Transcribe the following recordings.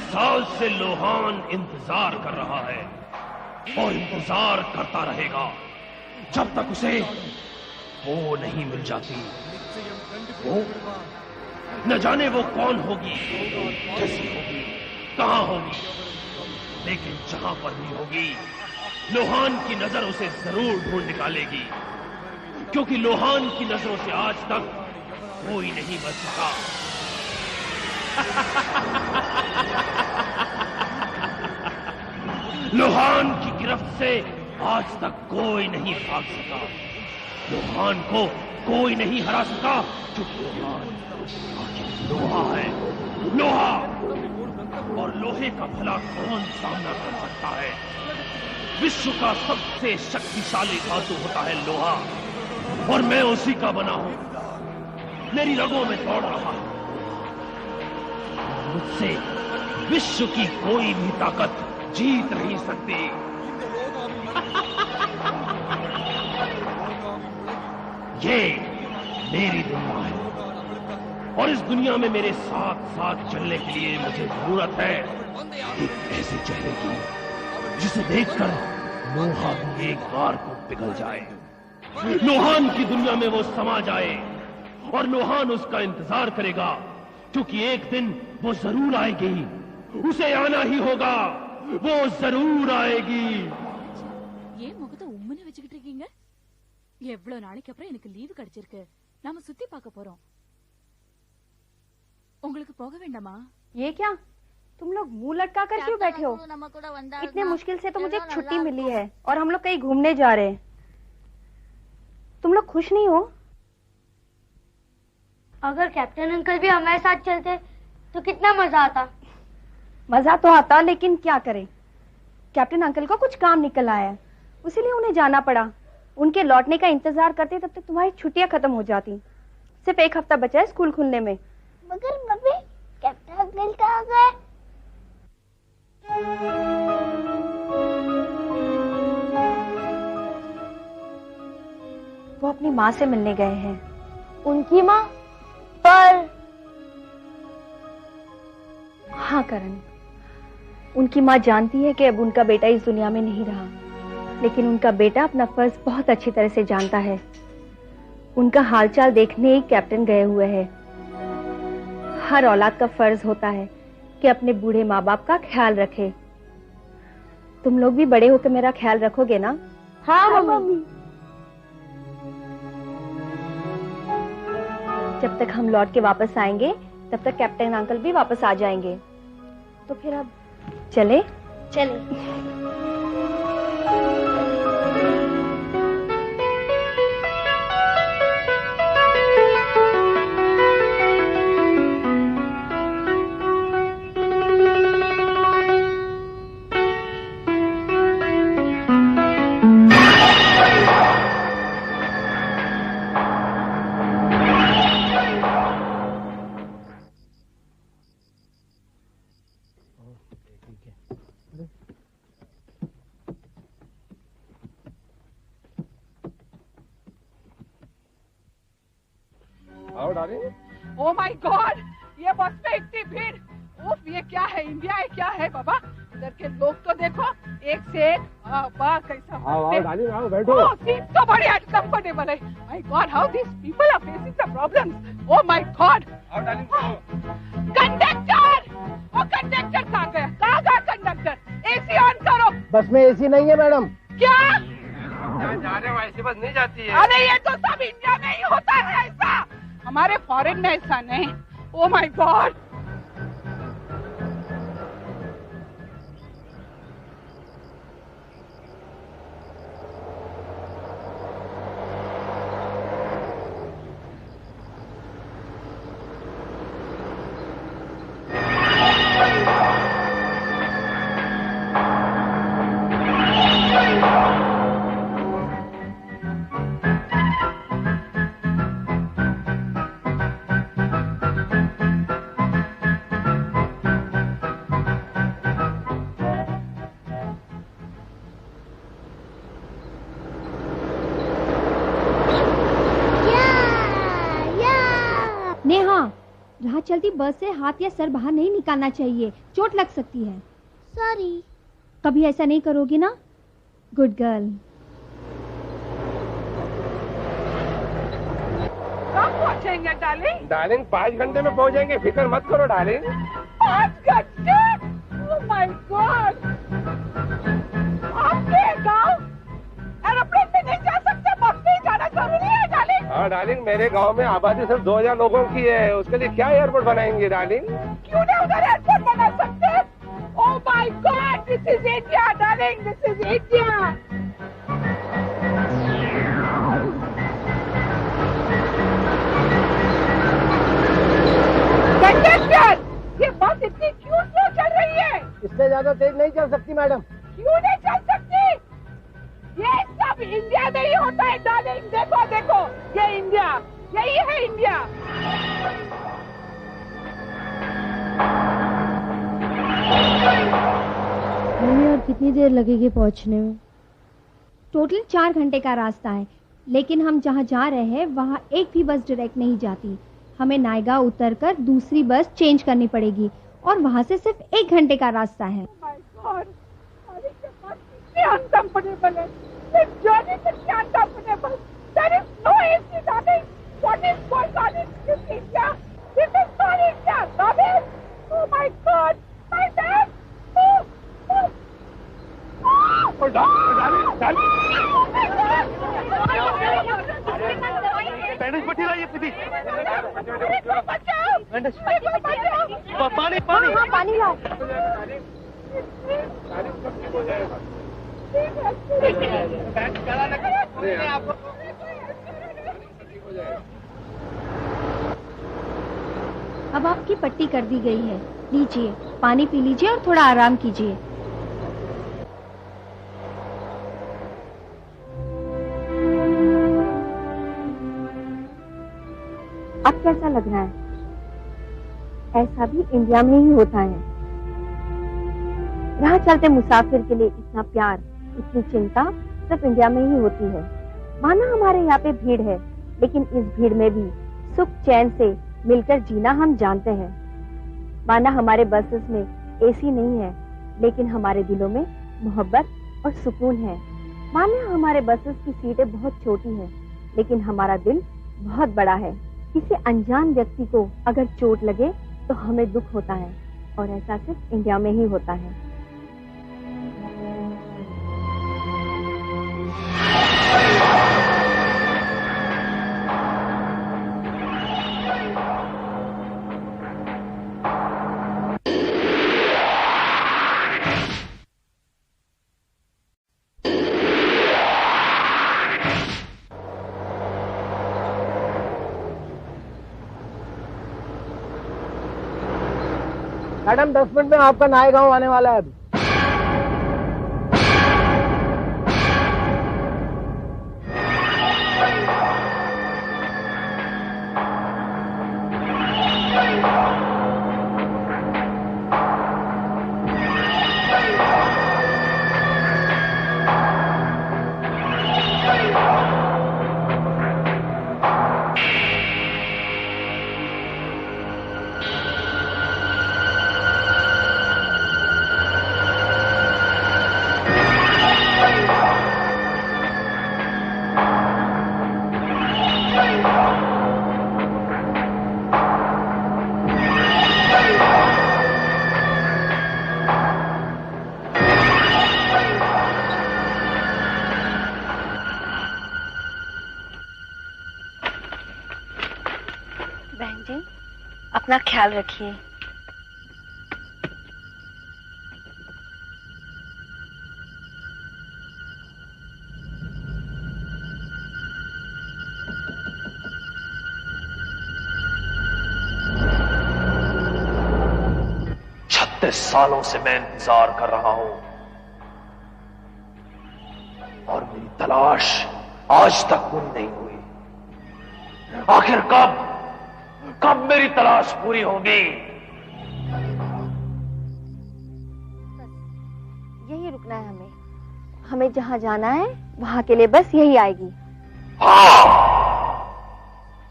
साल से लोहान इंतजार कर रहा है और इंतजार करता रहेगा जब तक उसे वो नहीं मिल जाती। वो न जाने वो कौन होगी, कैसी होगी, कहां होगी, लेकिन जहां पर भी होगी लोहान की नजर उसे जरूर ढूंढ निकालेगी, क्योंकि लोहान की नजरों से आज तक कोई नहीं बच सका। लोहान की गिरफ्त से आज तक कोई नहीं भाग सका। लोहान को कोई नहीं हरा सका, क्योंकि लोहान आखिर लोहा है। लोहा, और लोहे का भला कौन सामना कर सकता है? विश्व का सबसे शक्तिशाली धातु होता है लोहा, और मैं उसी का बना हूं। मेरी रगों में दौड़ रहा है। मुझसे विश्व की कोई भी ताकत जीत नहीं सकती। ये मेरी दुनिया है, और इस दुनिया में मेरे साथ साथ चलने के लिए मुझे जरूरत है एक ऐसे चेहरे की जिसे देखकर लोहा भी एक बार को पिघल जाए। लोहान की दुनिया में वो समा जाए, और लोहान उसका इंतजार करेगा, क्योंकि एक दिन वो जरूर आएगी। उसे आना ही होगा, वो जरूर आएगी। ஏன் முகத்தை உம்முன்னு வச்சுக்கிட்டு இருக்கீங்க? எவ்வளவு நாளைக்கு அப்புறம் எனக்கு லீவு கிடைச்சிருக்கு. நாம சுத்தி பார்க்க போறோம். உங்களுக்கு போக வேண்டாமா? ये क्या? तुम लोग मुंह लटका कर क्यों बैठे हो? इतने मुश्किल से तो मुझे एक छुट्टी मिली है और हम लोग कहीं घूमने जा रहे हैं। तुम लोग खुश नहीं हो? अगर कैप्टन अंकल भी हमारे साथ चलते तो कितना मजा आता। मजा तो आता, लेकिन क्या करें, कैप्टन अंकल को कुछ काम निकल आया है, इसीलिए उन्हें जाना पड़ा। उनके लौटने का इंतजार करते तब तक तुम्हारी छुट्टियां खत्म हो जाती। सिर्फ एक हफ्ता बचा है स्कूल खुलने में। मगर मम्मी, कैप्टन अंकल कहाँ गए? वो अपनी माँ से मिलने गए हैं। उनकी माँ? पर हाँ करण, उनकी माँ जानती है कि अब उनका बेटा इस दुनिया में नहीं रहा, लेकिन उनका बेटा अपना फर्ज बहुत अच्छी तरह से जानता है। उनका हालचाल देखने ही कैप्टन गए हुए हैं। हर औलाद का फर्ज होता है कि अपने बूढ़े माँ बाप का ख्याल रखे। तुम लोग भी बड़े होकर मेरा ख्याल रखोगे ना? हाँ मम्मी। जब तक हम लौट के वापस आएंगे तब तक कैप्टन अंकल भी वापस आ जाएंगे। तो फिर अब चले? ओ माय गॉड, ये बस में इतनी भीड़। उफ, ये क्या है? इंडिया है क्या है बाबा? इधर के लोग तो देखो, एक से एक। वाह, कैसा आओ बैठो। सीट तो बड़ी अनकंफर्टेबल है। My God, how this people are facing the problems. Oh my God. Conductor, oh conductor कहाँ गया? कहाँ गया कंडक्टर? एसी ऑन करो। बस में एसी नहीं है मैडम। क्या? जा रहे हो, ऐसी बस नहीं जाती है। अरे ये तो सब इंडिया में ही होता है ऐसा, हमारे फॉरेन में ऐसा नहीं। ओ माय गॉड। चलती बस से हाथ या सर बाहर नहीं निकालना चाहिए, चोट लग सकती है। सॉरी। कभी ऐसा नहीं करोगी ना? Good girl. कब पहुंचेंगे डार्लिंग? डार्लिंग 5 घंटे में पहुंचेंगे, फिक्र मत करो डार्लिंग। 5 घंटे? Oh my God! आपके गांव एरोप्लेन में नहीं जा सकते, बस में ही जाना जरूरी है डार्लिंग। हाँ डार्लिंग, मेरे गांव में आबादी सिर्फ 2000 लोगों की है, उसके लिए क्या एयरपोर्ट बनाएंगे डार्लिंग? क्यों नहीं उधर एयरपोर्ट बना सकते? Oh my God, this is India darling, this is India. Conductor, ये बस इतनी क्यों स्लो चल रही है? इससे ज्यादा तेज नहीं चल सकती मैडम। क्यों नहीं चल सकती? ये सब इंडिया में ही होता है डार्लिंग। देखो देखो, ये इंडिया, यही है इंडिया। मम्मी और कितनी देर लगेगी पहुंचने में? टोटल 4 घंटे का रास्ता है, लेकिन हम जहाँ जा रहे हैं वहाँ एक भी बस डायरेक्ट नहीं जाती। हमें नायगांव उतरकर दूसरी बस चेंज करनी पड़ेगी और वहाँ से सिर्फ 1 घंटे का रास्ता है। माय गॉड, अरे ये बस कितनी अनकंफर्टेबल है। This journey is uncomfortable. There is no AC, darling. What is going on in this India? This is not India, darling. Oh my God, my dad. Oh, darling, bandage पट्टी लाइए दीदी। बचाओ! पानी पानी। हाँ, पानी लाओ। अब आपकी पट्टी कर दी गई है, लीजिए पानी पी लीजिए और थोड़ा आराम कीजिए। अब कैसा लग रहा है? ऐसा भी इंडिया में ही होता है। राह चलते मुसाफिर के लिए इतना प्यार, इतनी चिंता सिर्फ इंडिया में ही होती है। माना हमारे यहाँ पे भीड़ है, लेकिन इस भीड़ में भी सुख चैन से मिलकर जीना हम जानते हैं। माना हमारे बसेस में एसी नहीं है, लेकिन हमारे दिलों में मोहब्बत और सुकून है। माना हमारे बसेस की सीटें बहुत छोटी हैं, लेकिन हमारा दिल बहुत बड़ा है। किसी अनजान व्यक्ति को अगर चोट लगे तो हमें दुख होता है, और ऐसा सिर्फ इंडिया में ही होता है। मैडम 10 मिनट में आपका नायगांव आने वाला है। अभी बहन जी, अपना ख्याल रखिए। सालों से मैं इंतजार कर रहा हूं, और मेरी तलाश आज तक पूरी नहीं हुई। आखिर कब मेरी तलाश पूरी होगी? यही रुकना है हमें जहाँ जाना है वहाँ के लिए बस यही आएगी। हाँ,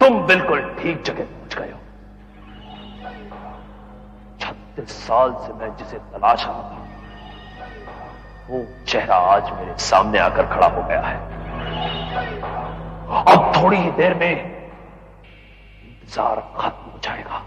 तुम बिल्कुल ठीक जगह पहुंच गए हो। 36 साल से मैं जिसे तलाश रहा था, वो चेहरा आज मेरे सामने आकर खड़ा हो गया है। अब थोड़ी ही देर में इंतजार खत्म हो जाएगा।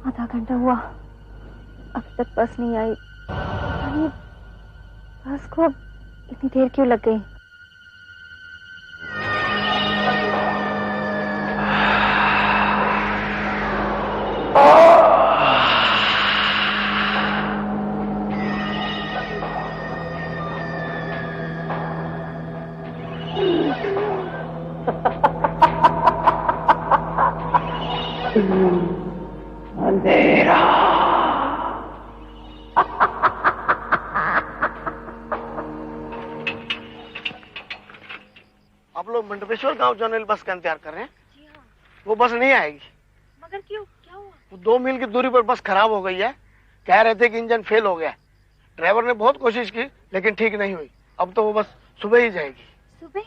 आधा घंटा हुआ, अभी तक बस नहीं आई। अरे बस को इतनी देर क्यों लग गई? अंधेरा। आप लोग मंडपेश्वर गांव जाने वाली बस का इंतजार कर रहे हैं? जी हाँ। वो बस नहीं आएगी। मगर क्यों, क्या हुआ? वो 2 मील की दूरी पर बस खराब हो गई है। कह रहे थे कि इंजन फेल हो गया। ड्राइवर ने बहुत कोशिश की लेकिन ठीक नहीं हुई। अब तो वो बस सुबह ही जाएगी। सुबह?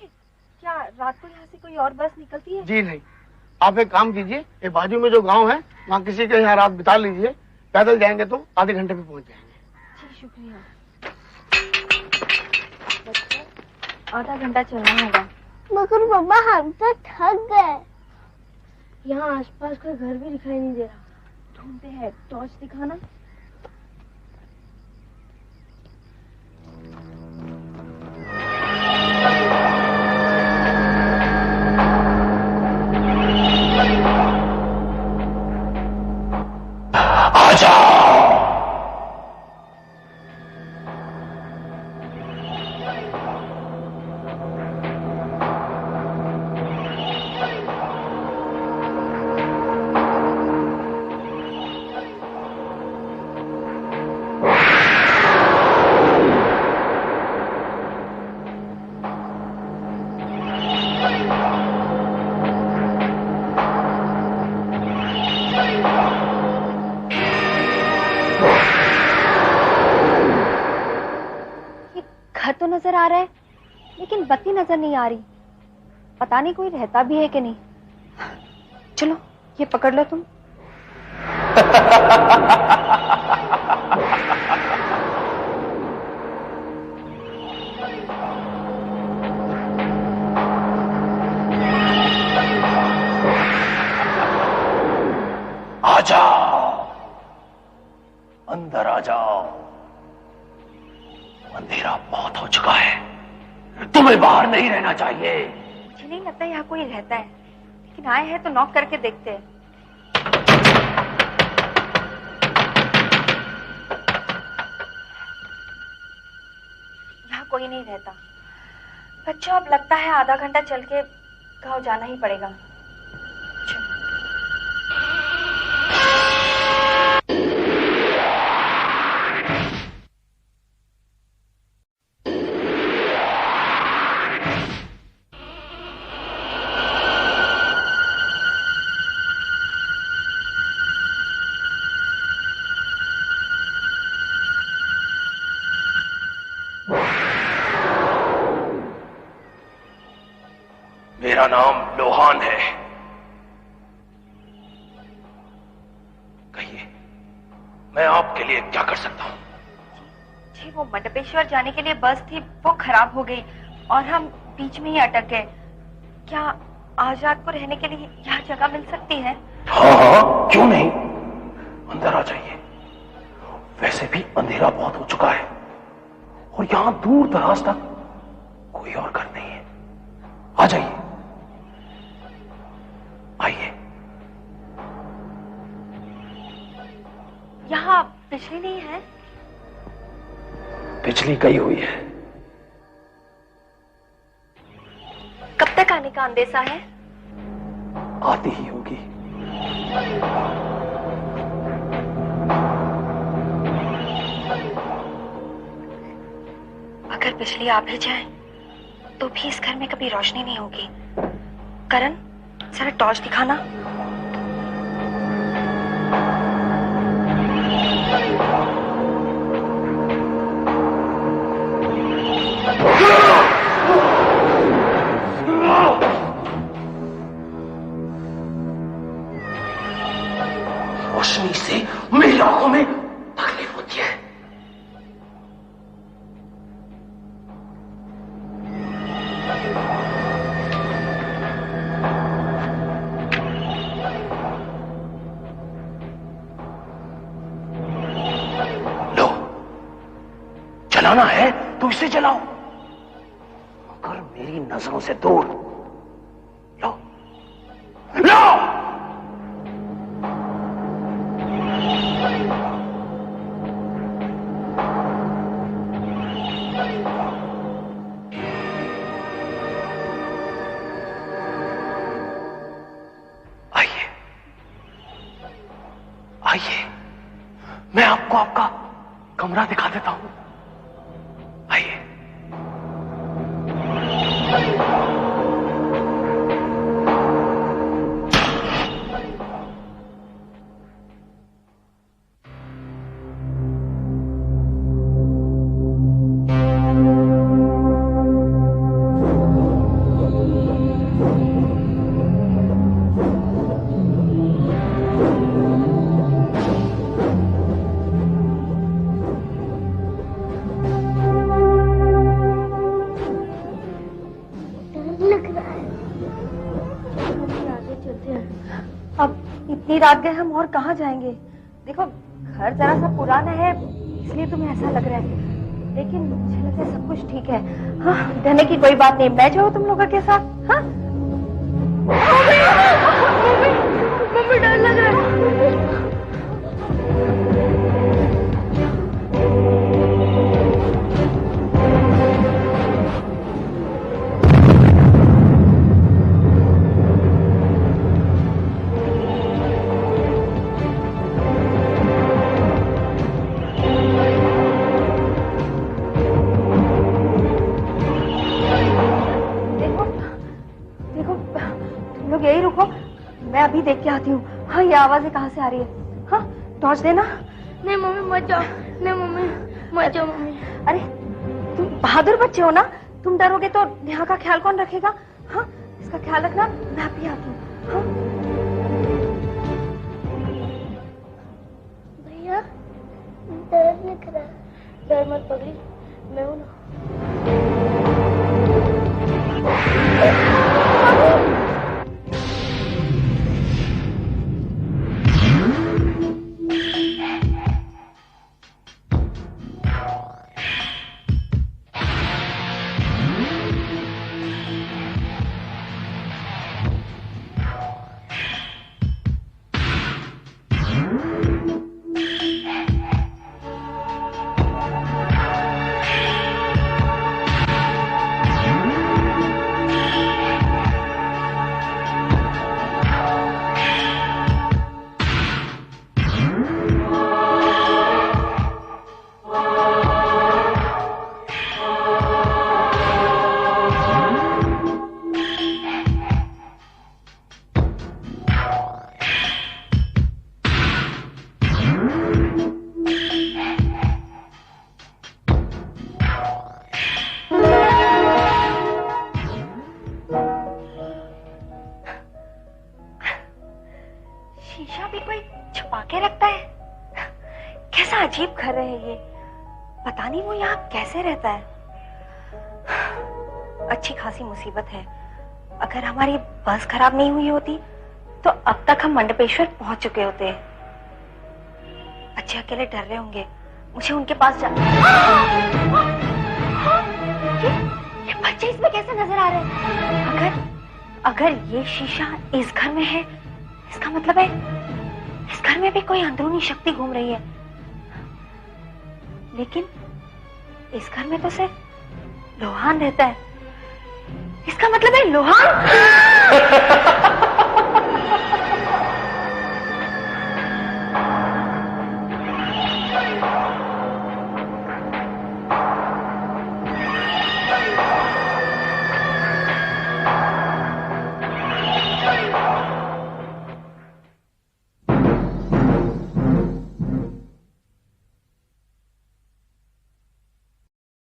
क्या रात को यहाँ से कोई और बस निकलती है? जी नहीं। आप एक काम कीजिए, ये बाजू में जो गांव है वहाँ किसी के यहाँ रात बिता लीजिए। पैदल जाएंगे तो आधे घंटे में पहुँच जाएंगे। जी शुक्रिया। आधा घंटा चलना होगा। मगर मम्मा हम तो थक गए। यहाँ आसपास कोई घर भी दिखाई नहीं दे रहा। ढूंढते हैं, टॉर्च दिखाना। घर तो नजर आ रहा है लेकिन बत्ती नजर नहीं आ रही। पता नहीं कोई रहता भी है कि नहीं। चलो ये पकड़ लो तुम। आ जाओ, अंदर आ जाओ। अंधेरा बहुत हो चुका है, तुम्हें बाहर नहीं रहना चाहिए। मुझे नहीं लगता यहाँ कोई रहता है, लेकिन आए हैं तो नॉक करके देखते हैं। यहाँ कोई नहीं रहता। बच्चों अब लगता है आधा घंटा चल के गाँव जाना ही पड़ेगा। मेरा नाम लोहान है। कहिए, मैं आपके लिए क्या कर सकता हूँ? जी वो मंडपेश्वर जाने के लिए बस थी, वो खराब हो गई और हम बीच में ही अटक गए। क्या आज रात को रहने के लिए यहाँ जगह मिल सकती है? हाँ हाँ, क्यों नहीं, अंदर आ जाइए। वैसे भी अंधेरा बहुत हो चुका है और यहाँ दूर दराज तक कोई और घर नहीं है। आ जाइए, आइए। यहाँ बिजली नहीं है? बिजली गई हुई है, कब तक आने का अंदेशा है? आती ही होगी। अगर बिजली आ भी जाए तो भी इस घर में कभी रोशनी नहीं होगी। करण, जरा टॉर्च दिखाना। रोशनी से मेरी आंखों में तकलीफ होती है। लो, जलाना है तो इसे जलाओ, मगर मेरी नजरों से दूर। लो, लो। आइए, मैं आपको आपका कमरा दिखा देता हूं। आइए। इतनी रात गए हम और कहाँ जाएंगे? देखो, घर जरा सा पुराना है इसलिए तुम्हें ऐसा लग रहा है, लेकिन मुझे लगता है सब कुछ ठीक है। हाँ, डरने की कोई बात नहीं, मैं जाऊँ तुम लोगों के साथ। हाँ? मम्मी, डर लग रहा है। यही रुको, मैं अभी देख के आती हूँ। हाँ, ये आवाजें कहाँ से आ रही है? हाँ, टॉर्च देना। नहीं मम्मी मत जाओ, नहीं मम्मी मत जाओ मम्मी। अरे तुम बहादुर बच्चे हो ना, तुम डरोगे तो नेहा का ख्याल कौन रखेगा? हाँ, इसका ख्याल रखना, मैं अभी आती हूँ। हाँ? भैया दर्द नहीं कर रहा, डर मत पगड़ी, मैं हूँ ना। शीशा भी कोई छुपा के रखता है? कैसा अजीब घर है ये, पता नहीं वो यहाँ कैसे रहता है। अच्छी खासी मुसीबत है, अगर हमारी बस खराब नहीं हुई होती तो अब तक हम मंडपेश्वर पहुंच चुके होते। बच्चे अकेले डर रहे होंगे, मुझे उनके पास जा। ये बच्चे इसमें कैसे नजर आ रहे हैं? अगर ये शीशा इस घर में है, इसका मतलब है इस घर में भी कोई अंदरूनी शक्ति घूम रही है। लेकिन इस घर में तो सिर्फ लोहान रहता है, इसका मतलब है लोहा।